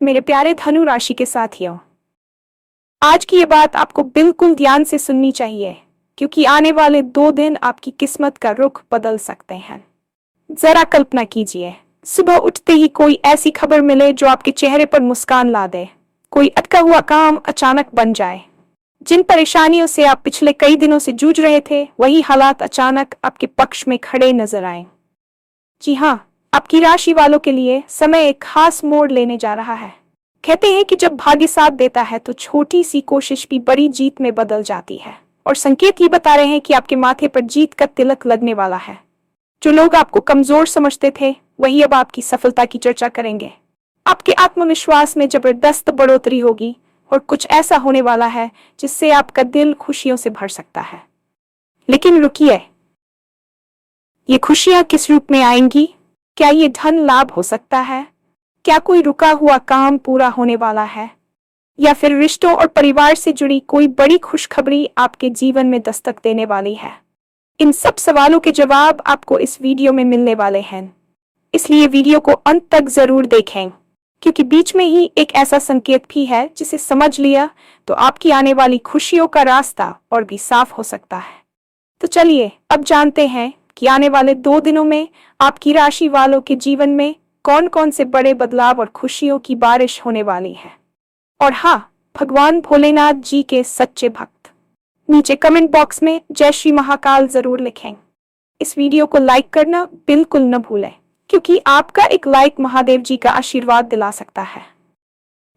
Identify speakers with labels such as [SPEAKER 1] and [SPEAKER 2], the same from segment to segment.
[SPEAKER 1] मेरे प्यारे धनु राशि के साथियों, आज की ये बात आपको बिल्कुल ध्यान से सुननी चाहिए, क्योंकि आने वाले 2 दिन आपकी किस्मत का रुख बदल सकते हैं। जरा कल्पना कीजिए, सुबह उठते ही कोई ऐसी खबर मिले जो आपके चेहरे पर मुस्कान ला दे। कोई अटका हुआ काम अचानक बन जाए। जिन परेशानियों से आप पिछले कई दिनों से जूझ रहे थे, वही हालात अचानक आपके पक्ष में खड़े नजर आए। जी हाँ, आपकी राशि वालों के लिए समय एक खास मोड़ लेने जा रहा है। कहते हैं कि जब भाग्य साथ देता है तो छोटी सी कोशिश भी बड़ी जीत में बदल जाती है, और संकेत ये बता रहे हैं कि आपके माथे पर जीत का तिलक लगने वाला है। जो लोग आपको कमजोर समझते थे, वही अब आपकी सफलता की चर्चा करेंगे। आपके आत्मविश्वास में जबरदस्त बढ़ोतरी होगी, और कुछ ऐसा होने वाला है जिससे आपका दिल खुशियों से भर सकता है। लेकिन रुकिए, ये खुशियां किस रूप में आएंगी? क्या ये धन लाभ हो सकता है? क्या कोई रुका हुआ काम पूरा होने वाला है? या फिर रिश्तों और परिवार से जुड़ी कोई बड़ी खुशखबरी आपके जीवन में दस्तक देने वाली है? इन सब सवालों के जवाब आपको इस वीडियो में मिलने वाले हैं, इसलिए वीडियो को अंत तक जरूर देखें, क्योंकि बीच में ही एक ऐसा संकेत भी है जिसे समझ लिया तो आपकी आने वाली खुशियों का रास्ता और भी साफ हो सकता है। तो चलिए अब जानते हैं कि आने वाले 2 दिनों में आपकी राशि वालों के जीवन में कौन कौन से बड़े बदलाव और खुशियों की बारिश होने वाली है। और हाँ, भगवान भोलेनाथ जी के सच्चे भक्त नीचे कमेंट बॉक्स में जय श्री महाकाल जरूर लिखें। इस वीडियो को लाइक करना बिल्कुल न भूलें, क्योंकि आपका एक लाइक महादेव जी का आशीर्वाद दिला सकता है।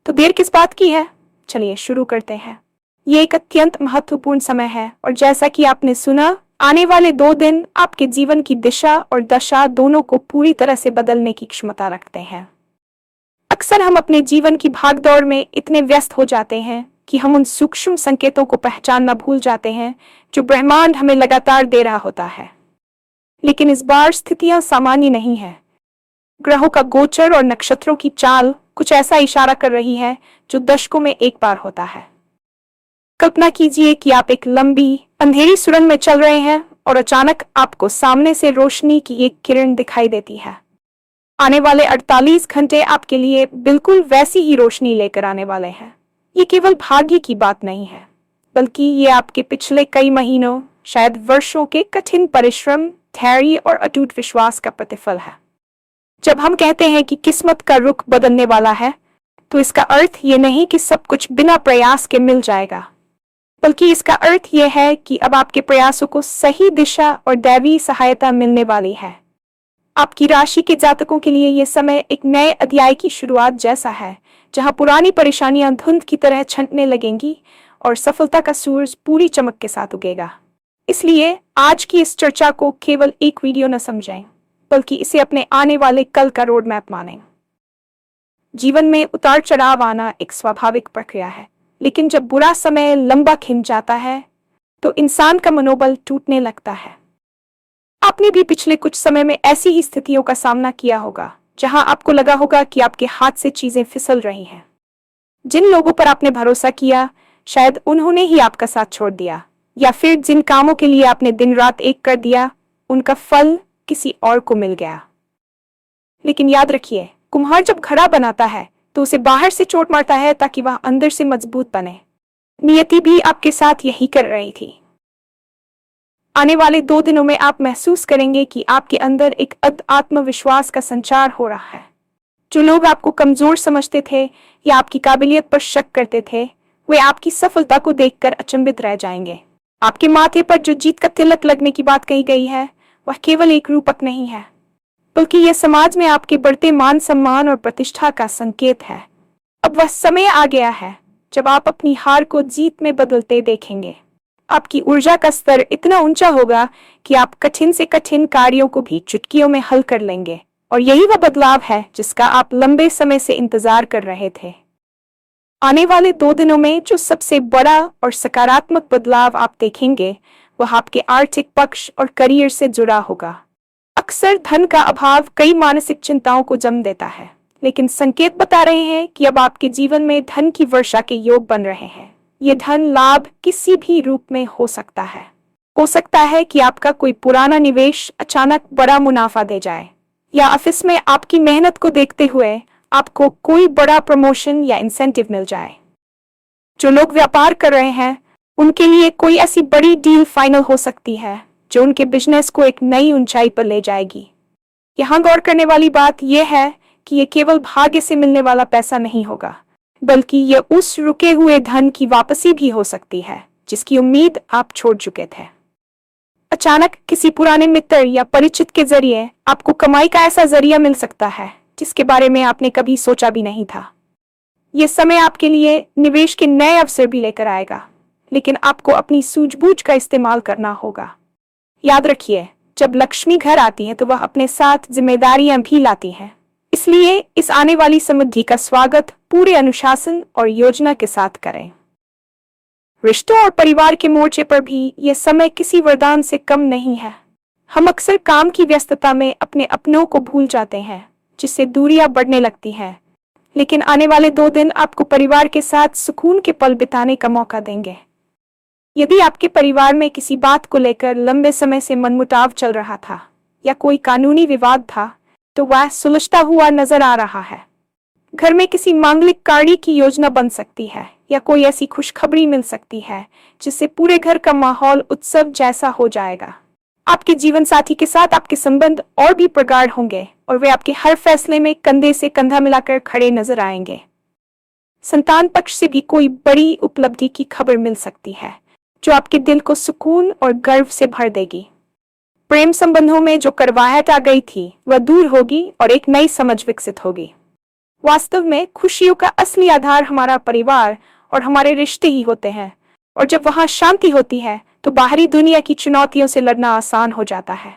[SPEAKER 1] तो देर किस बात की है, चलिए शुरू करते हैं। ये एक अत्यंत महत्वपूर्ण समय है, और जैसा कि आपने सुना, आने वाले 2 दिन आपके जीवन की दिशा और दशा दोनों को पूरी तरह से बदलने की क्षमता रखते हैं। अक्सर हम अपने जीवन की भागदौड़ में इतने व्यस्त हो जाते हैं कि हम उन सूक्ष्म संकेतों को पहचानना भूल जाते हैं जो ब्रह्मांड हमें लगातार दे रहा होता है। लेकिन इस बार स्थितियां सामान्य नहीं है। ग्रहों का गोचर और नक्षत्रों की चाल कुछ ऐसा इशारा कर रही है जो दशकों में एक बार होता है। कल्पना कीजिए कि आप एक लंबी अंधेरी सुरंग में चल रहे हैं और अचानक आपको सामने से रोशनी की एक किरण दिखाई देती है। आने वाले 48 घंटे आपके लिए बिल्कुल वैसी ही रोशनी लेकर आने वाले हैं। ये केवल भाग्य की बात नहीं है, बल्कि ये आपके पिछले कई महीनों, शायद वर्षों के कठिन परिश्रम, धैर्य और अटूट विश्वास का प्रतिफल है। जब हम कहते हैं कि किस्मत का रुख बदलने वाला है, तो इसका अर्थ ये नहीं कि सब कुछ बिना प्रयास के मिल जाएगा, बल्कि इसका अर्थ यह है कि अब आपके प्रयासों को सही दिशा और दैवी सहायता मिलने वाली है। आपकी राशि के जातकों के लिए यह समय एक नए अध्याय की शुरुआत जैसा है, जहां पुरानी परेशानियां धुंध की तरह छंटने लगेंगी और सफलता का सूरज पूरी चमक के साथ उगेगा। इसलिए आज की इस चर्चा को केवल एक वीडियो न समझें, बल्कि इसे अपने आने वाले कल का रोड मैप मानें। जीवन में उतार चढ़ाव आना एक स्वाभाविक प्रक्रिया है, लेकिन जब बुरा समय लंबा खिंच जाता है तो इंसान का मनोबल टूटने लगता है। आपने भी पिछले कुछ समय में ऐसी ही स्थितियों का सामना किया होगा, जहां आपको लगा होगा कि आपके हाथ से चीजें फिसल रही हैं। जिन लोगों पर आपने भरोसा किया, शायद उन्होंने ही आपका साथ छोड़ दिया, या फिर जिन कामों के लिए आपने दिन रात एक कर दिया, उनका फल किसी और को मिल गया। लेकिन याद रखिए, कुम्हार जब घड़ा बनाता है तो उसे बाहर से चोट मारता है ताकि वह अंदर से मजबूत बने। नियति भी आपके साथ यही कर रही थी। आने वाले 2 दिनों में आप महसूस करेंगे कि आपके अंदर एक आत्मविश्वास का संचार हो रहा है। जो लोग आपको कमजोर समझते थे या आपकी काबिलियत पर शक करते थे, वे आपकी सफलता को देखकर अचंभित रह जाएंगे। आपके माथे पर जो जीत का तिलक लगने की बात कही गई है, वह केवल एक रूपक नहीं है, बल्कि यह समाज में आपके बढ़ते मान सम्मान और प्रतिष्ठा का संकेत है। अब वह समय आ गया है जब आप अपनी हार को जीत में बदलते देखेंगे। आपकी ऊर्जा का स्तर इतना ऊंचा होगा कि आप कठिन से कठिन कार्यों को भी चुटकियों में हल कर लेंगे, और यही वह बदलाव है जिसका आप लंबे समय से इंतजार कर रहे थे। आने वाले 2 दिनों में जो सबसे बड़ा और सकारात्मक बदलाव आप देखेंगे, वह आपके आर्थिक पक्ष और करियर से जुड़ा होगा। अक्सर धन का अभाव कई मानसिक चिंताओं को जन्म देता है, लेकिन संकेत बता रहे हैं कि अब आपके जीवन में धन की वर्षा के योग बन रहे हैं। ये धन लाभ किसी भी रूप में हो सकता है। हो सकता है कि आपका कोई पुराना निवेश अचानक बड़ा मुनाफा दे जाए, या ऑफिस में आपकी मेहनत को देखते हुए आपको कोई बड़ा प्रमोशन या इंसेंटिव मिल जाए। जो लोग व्यापार कर रहे हैं उनके लिए कोई ऐसी बड़ी डील फाइनल हो सकती है जो उनके बिजनेस को एक नई ऊंचाई पर ले जाएगी। यहाँ गौर करने वाली बात यह है कि यह केवल भाग्य से मिलने वाला पैसा नहीं होगा, बल्कि यह उस रुके हुए धन की वापसी भी हो सकती है जिसकी उम्मीद आप छोड़ चुके थे। अचानक किसी पुराने मित्र या परिचित के जरिए आपको कमाई का ऐसा जरिया मिल सकता है जिसके बारे में आपने कभी सोचा भी नहीं था। यह समय आपके लिए निवेश के नए अवसर भी लेकर आएगा, लेकिन आपको अपनी सूझबूझ का इस्तेमाल करना होगा। याद रखिए, जब लक्ष्मी घर आती है तो वह अपने साथ जिम्मेदारियां भी लाती है। इसलिए इस आने वाली समृद्धि का स्वागत पूरे अनुशासन और योजना के साथ करें। रिश्तों और परिवार के मोर्चे पर भी यह समय किसी वरदान से कम नहीं है। हम अक्सर काम की व्यस्तता में अपने अपनों को भूल जाते हैं, जिससे दूरियां बढ़ने लगती हैं। लेकिन आने वाले 2 दिन आपको परिवार के साथ सुकून के पल बिताने का मौका देंगे। यदि आपके परिवार में किसी बात को लेकर लंबे समय से मनमुटाव चल रहा था या कोई कानूनी विवाद था, तो वह सुलझता हुआ नजर आ रहा है। घर में किसी मांगलिक कार्य की योजना बन सकती है या कोई ऐसी खुशखबरी मिल सकती है जिससे पूरे घर का माहौल उत्सव जैसा हो जाएगा। आपके जीवन साथी के साथ आपके संबंध और भी प्रगाढ़ होंगे और वे आपके हर फैसले में कंधे से कंधा मिलाकर खड़े नजर आएंगे। संतान पक्ष से भी कोई बड़ी उपलब्धि की खबर मिल सकती है जो आपके दिल को सुकून और गर्व से भर देगी। प्रेम संबंधों में जो कड़वाहट आ गई थी वह दूर होगी और एक नई समझ विकसित होगी। वास्तव में खुशियों का असली आधार हमारा परिवार और हमारे रिश्ते ही होते हैं, और जब वहां शांति होती है तो बाहरी दुनिया की चुनौतियों से लड़ना आसान हो जाता है।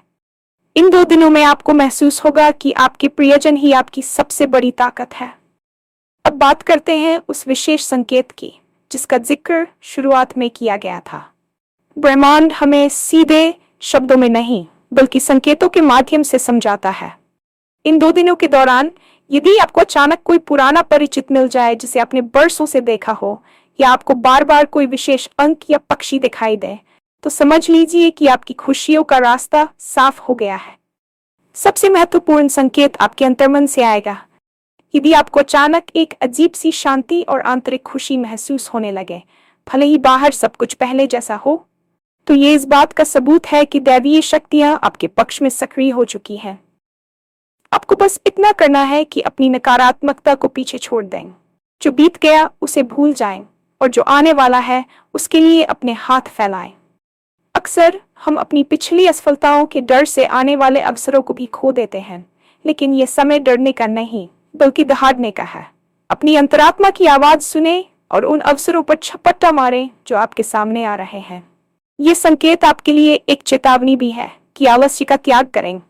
[SPEAKER 1] इन 2 दिनों में आपको महसूस होगा कि आपके प्रियजन ही आपकी सबसे बड़ी ताकत है। अब बात करते हैं उस विशेष संकेत की जिसका जिक्र शुरुआत में किया गया था। ब्रह्मांड हमें सीधे शब्दों में नहीं बल्कि संकेतों के माध्यम से समझाता है। इन 2 दिनों के दौरान यदि आपको अचानक कोई पुराना परिचित मिल जाए जिसे आपने बरसों से देखा हो, या आपको बार बार कोई विशेष अंक या पक्षी दिखाई दे, तो समझ लीजिए कि आपकी खुशियों का रास्ता साफ हो गया है। सबसे महत्वपूर्ण संकेत आपके अंतर्मन से आएगा। यदि आपको अचानक एक अजीब सी शांति और आंतरिक खुशी महसूस होने लगे, भले ही बाहर सब कुछ पहले जैसा हो, तो ये इस बात का सबूत है कि दैवीय शक्तियां आपके पक्ष में सक्रिय हो चुकी हैं। आपको बस इतना करना है कि अपनी नकारात्मकता को पीछे छोड़ दें। जो बीत गया उसे भूल जाएं और जो आने वाला है उसके लिए अपने हाथ फैलाएं। अक्सर हम अपनी पिछली असफलताओं के डर से आने वाले अवसरों को भी खो देते हैं, लेकिन यह समय डरने का नहीं बल्कि दहाड़ने का है। अपनी अंतरात्मा की आवाज सुने और उन अवसरों पर झपट्टा मारें जो आपके सामने आ रहे हैं। ये संकेत आपके लिए एक चेतावनी भी है कि आलस्य का त्याग करें,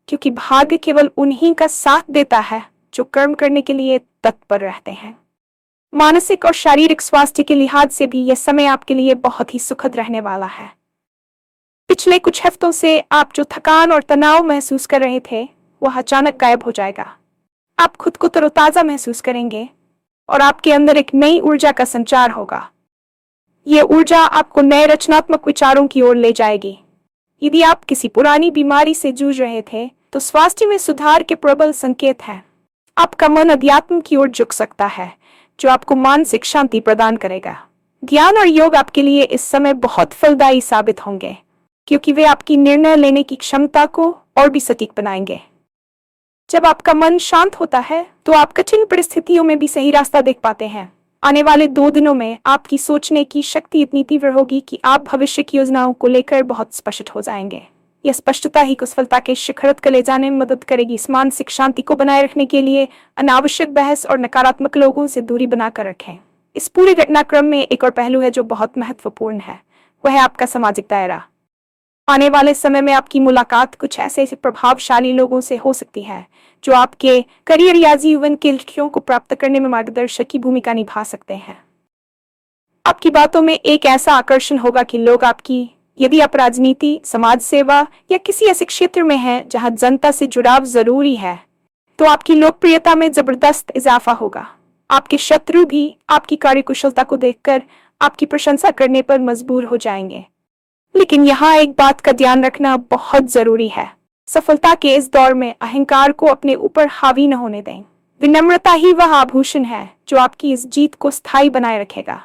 [SPEAKER 1] क्योंकि भाग्य केवल उन्हीं का साथ देता है जो कर्म करने के लिए तत्पर रहते हैं। मानसिक और शारीरिक स्वास्थ्य के लिहाज से भी यह समय आपके लिए बहुत ही सुखद रहने वाला है। पिछले कुछ हफ्तों से आप जो थकान और तनाव महसूस कर रहे थे वह अचानक गायब हो जाएगा। आप खुद को तरोताजा महसूस करेंगे और आपके अंदर एक नई ऊर्जा का संचार होगा। यह ऊर्जा आपको नए रचनात्मक विचारों की ओर ले जाएगी। यदि आप किसी पुरानी बीमारी से जूझ रहे थे तो स्वास्थ्य में सुधार के प्रबल संकेत हैं। आपका मन अध्यात्म की ओर झुक सकता है जो आपको मानसिक शांति प्रदान करेगा। ध्यान और योग आपके लिए इस समय बहुत फलदायी साबित होंगे, क्योंकि वे आपकी निर्णय लेने की क्षमता को और भी सटीक बनाएंगे। जब आपका मन शांत होता है तो आप कठिन परिस्थितियों में भी सही रास्ता देख पाते हैं। आने वाले 2 दिनों में आपकी सोचने की शक्ति इतनी तीव्र होगी कि आप भविष्य की योजनाओं को लेकर बहुत स्पष्ट हो जाएंगे। यह स्पष्टता ही सफलता के शिखर तक ले जाने में मदद करेगी। इस मानसिक शांति को बनाए रखने के लिए अनावश्यक बहस और नकारात्मक लोगों से दूरी बनाकर रखें। इस पूरे घटनाक्रम में एक और पहलू है जो बहुत महत्वपूर्ण है, वह है आपका सामाजिक दायरा। आने वाले समय में आपकी मुलाकात कुछ ऐसे प्रभावशाली लोगों से हो सकती है जो आपके करियर या जीवन के लक्ष्यों को प्राप्त करने में मार्गदर्शक की भूमिका निभा सकते हैं। आपकी बातों में एक ऐसा आकर्षण होगा कि लोग आपकी, यदि आप राजनीति, समाज सेवा या किसी ऐसे क्षेत्र में हैं जहां जनता से जुड़ाव जरूरी है, तो आपकी लोकप्रियता में जबरदस्त इजाफा होगा। आपके शत्रु भी आपकी कार्यकुशलता को देखकर आपकी प्रशंसा करने पर मजबूर हो जाएंगे। लेकिन यहाँ एक बात का ध्यान रखना बहुत जरूरी है। सफलता के इस दौर में अहंकार को अपने ऊपर हावी न होने दें। विनम्रता ही वह आभूषण है जो आपकी इस जीत को स्थायी बनाए रखेगा।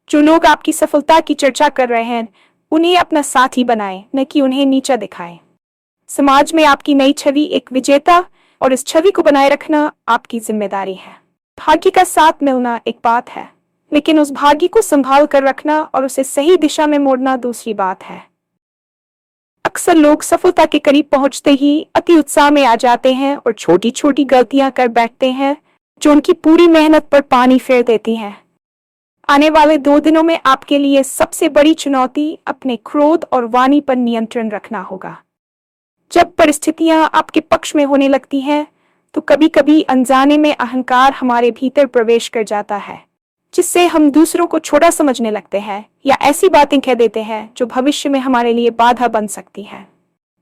[SPEAKER 1] जो लोग आपकी सफलता की चर्चा कर रहे हैं, उन्हें अपना साथी बनाएं, न कि उन्हें नीचा दिखाएं। समाज में आपकी नई छवि एक विजेता, और इस छवि को बनाए रखना आपकी जिम्मेदारी है। भाग्य का साथ मिलना एक बात है, लेकिन उस भाग्य को संभाल कर रखना और उसे सही दिशा में मोड़ना दूसरी बात है। अक्सर लोग सफलता के करीब पहुंचते ही अति उत्साह में आ जाते हैं और छोटी छोटी गलतियां कर बैठते हैं जो उनकी पूरी मेहनत पर पानी फेर देती हैं। आने वाले 2 दिनों में आपके लिए सबसे बड़ी चुनौती अपने क्रोध और वाणी पर नियंत्रण रखना होगा। जब परिस्थितियां आपके पक्ष में होने लगती हैं, तो कभी कभी अनजाने में अहंकार हमारे भीतर प्रवेश कर जाता है, जिससे हम दूसरों को छोटा समझने लगते हैं या ऐसी बातें कह देते हैं जो भविष्य में हमारे लिए बाधा बन सकती है।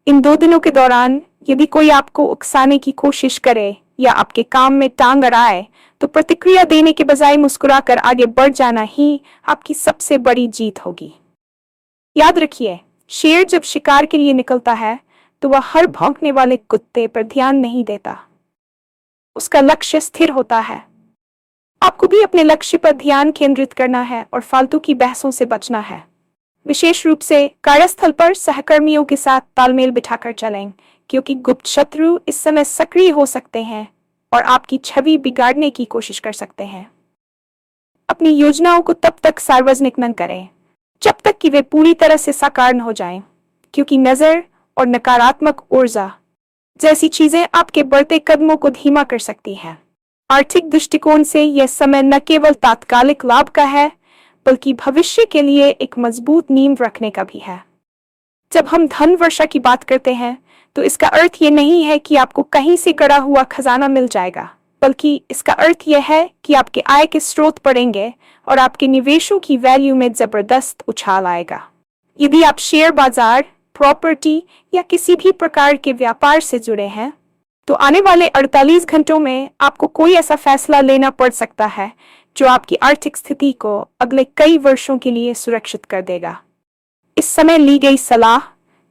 [SPEAKER 1] इन 2 दिनों के दौरान यदि कोई आपको उकसाने की कोशिश करे या आपके काम में टांग अड़ाए, तो प्रतिक्रिया देने के बजाय मुस्कुराकर आगे बढ़ जाना ही आपकी सबसे बड़ी जीत होगी। याद रखिए, शेर जब शिकार के लिए निकलता है तो वह हर भौंकने वाले कुत्ते पर ध्यान नहीं देता। उसका लक्ष्य स्थिर होता है। आपको भी अपने लक्ष्य पर ध्यान केंद्रित करना है और फालतू की बहसों से बचना है। विशेष रूप से कार्यस्थल पर सहकर्मियों के साथ तालमेल बिठाकर चलें, क्योंकि गुप्त शत्रु इस समय सक्रिय हो सकते हैं और आपकी छवि बिगाड़ने की कोशिश कर सकते हैं। अपनी योजनाओं को तब तक सार्वजनिक न करें जब तक कि वे पूरी तरह से साकार न हो जाएं, क्योंकि नजर और नकारात्मक ऊर्जा जैसी चीजें आपके बढ़ते कदमों को धीमा कर सकती हैं। आर्थिक दृष्टिकोण से यह समय न केवल तात्कालिक लाभ का है, बल्कि भविष्य के लिए एक मजबूत नींव रखने का भी है। जब हम धन वर्षा की बात करते हैं, तो इसका अर्थ ये नहीं है कि आपको कहीं से गड़ा हुआ खजाना मिल जाएगा, बल्कि इसका अर्थ यह है कि आपके आय के स्रोत बढ़ेंगे और आपके निवेशों की वैल्यू में जबरदस्त उछाल आएगा। यदि आप शेयर बाजार, प्रॉपर्टी या किसी भी प्रकार के व्यापार से जुड़े हैं, तो आने वाले 48 घंटों में आपको कोई ऐसा फैसला लेना पड़ सकता है जो आपकी आर्थिक स्थिति को अगले कई वर्षों के लिए सुरक्षित कर देगा। इस समय ली गई सलाह,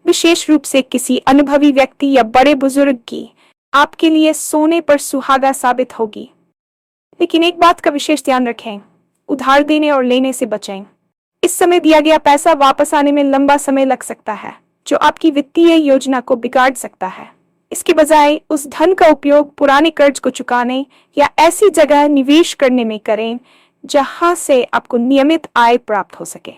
[SPEAKER 1] विशेष रूप से किसी अनुभवी व्यक्ति या बड़े बुजुर्ग की, आपके लिए सोने पर सुहागा साबित होगी। लेकिन एक बात का विशेष ध्यान रखें, उधार देने और लेने से बचें। इस समय दिया गया पैसा वापस आने में लंबा समय लग सकता है, जो आपकी वित्तीय योजना को बिगाड़ सकता है। इसके बजाय उस धन का उपयोग पुराने कर्ज को चुकाने या ऐसी जगह निवेश करने में करें जहां से आपको नियमित आय प्राप्त हो सके।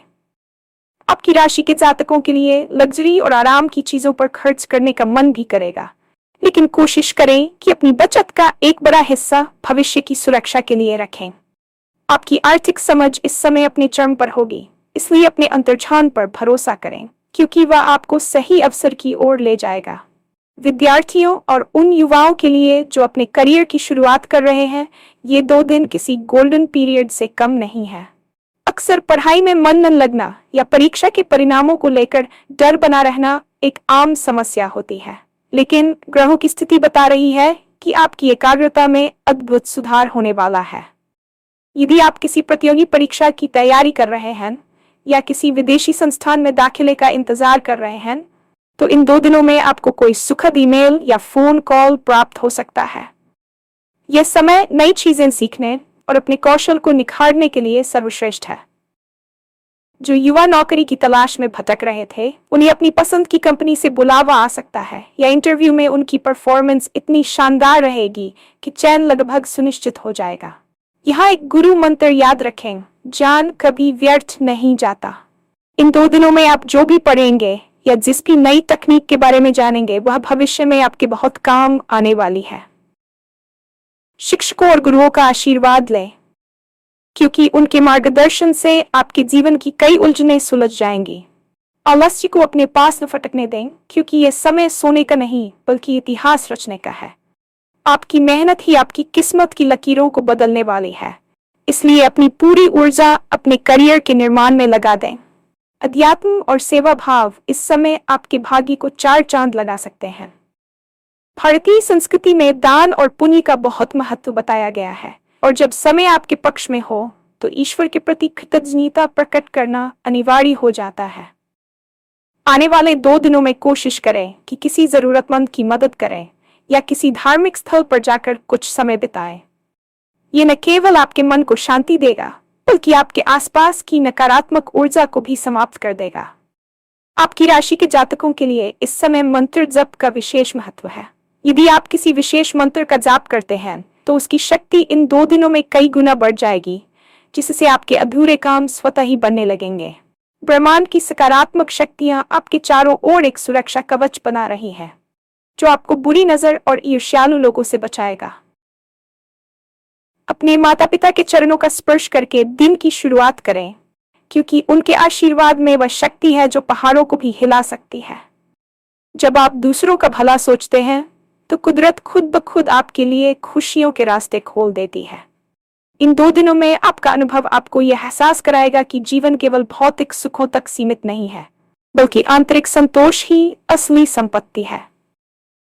[SPEAKER 1] आपकी राशि के जातकों के लिए लग्जरी और आराम की चीजों पर खर्च करने का मन भी करेगा, लेकिन कोशिश करें कि अपनी बचत का एक बड़ा हिस्सा भविष्य की सुरक्षा के लिए रखें। आपकी आर्थिक समझ इस समय अपने चरम पर होगी, इसलिए अपने अंतर्ज्ञान पर भरोसा करें, क्योंकि वह आपको सही अवसर की ओर ले जाएगा। विद्यार्थियों और उन युवाओं के लिए जो अपने करियर की शुरुआत कर रहे हैं, ये 2 दिन किसी गोल्डन पीरियड से कम नहीं है। अक्सर पढ़ाई में मन न लगना या परीक्षा के परिणामों को लेकर डर बना रहना एक आम समस्या होती है, लेकिन ग्रहों की स्थिति बता रही है कि आपकी एकाग्रता में अद्भुत सुधार होने वाला है। यदि आप किसी प्रतियोगी परीक्षा की तैयारी कर रहे हैं या किसी विदेशी संस्थान में दाखिले का इंतजार कर रहे हैं, तो इन 2 दिनों में आपको कोई सुखद ईमेल या फोन कॉल प्राप्त हो सकता है। यह समय नई चीजें सीखने और अपने कौशल को निखारने के लिए सर्वश्रेष्ठ है। जो युवा नौकरी की तलाश में भटक रहे थे, उन्हें अपनी पसंद की कंपनी से बुलावा आ सकता है, या इंटरव्यू में उनकी परफॉर्मेंस इतनी शानदार रहेगी कि चयन लगभग सुनिश्चित हो जाएगा। यहाँ एक गुरु मंत्र याद रखें, ज्ञान कभी व्यर्थ नहीं जाता। इन 2 दिनों में आप जो भी पढ़ेंगे या जिस भी नई तकनीक के बारे में जानेंगे, वह भविष्य में आपके बहुत काम आने वाली है। शिक्षकों और गुरुओं का आशीर्वाद लें, क्योंकि उनके मार्गदर्शन से आपके जीवन की कई उलझनें सुलझ जाएंगी। आलस्य को अपने पास न फटकने दें, क्योंकि यह समय सोने का नहीं बल्कि इतिहास रचने का है। आपकी मेहनत ही आपकी किस्मत की लकीरों को बदलने वाली है, इसलिए अपनी पूरी ऊर्जा अपने करियर के निर्माण में लगा दें। अध्यात्म और सेवा भाव इस समय आपके भाग्य को 4 चांद लगा सकते हैं। भारतीय संस्कृति में दान और पुण्य का बहुत महत्व बताया गया है, और जब समय आपके पक्ष में हो तो ईश्वर के प्रति कृतज्ञता प्रकट करना अनिवार्य हो जाता है। आने वाले 2 दिनों में कोशिश करें कि किसी जरूरतमंद की मदद करें या किसी धार्मिक स्थल पर जाकर कुछ समय बिताएं। ये न केवल आपके मन को शांति देगा, बल्कि आपके आसपास की नकारात्मक ऊर्जा को भी समाप्त कर देगा। आपकी राशि के जातकों के लिए इस समय मंत्र जप का विशेष महत्व है। यदि आप किसी विशेष मंत्र का जाप करते हैं तो उसकी शक्ति इन 2 दिनों में कई गुना बढ़ जाएगी, जिससे आपके अधूरे काम स्वतः ही बनने लगेंगे। ब्रह्मांड की सकारात्मक शक्तियां आपके चारों ओर एक सुरक्षा कवच बना रही है, जो आपको बुरी नजर और ईर्ष्यालु लोगों से बचाएगा। अपने माता पिता के चरणों का स्पर्श करके दिन की शुरुआत करें, क्योंकि उनके आशीर्वाद में वह शक्ति है जो पहाड़ों को भी हिला सकती है। जब आप दूसरों का भला सोचते हैं तो कुदरत खुद ब खुद आपके लिए खुशियों के रास्ते खोल देती है। इन 2 दिनों में आपका अनुभव आपको यह एहसास कराएगा कि जीवन केवल भौतिक सुखों तक सीमित नहीं है, बल्कि आंतरिक संतोष ही असली संपत्ति है।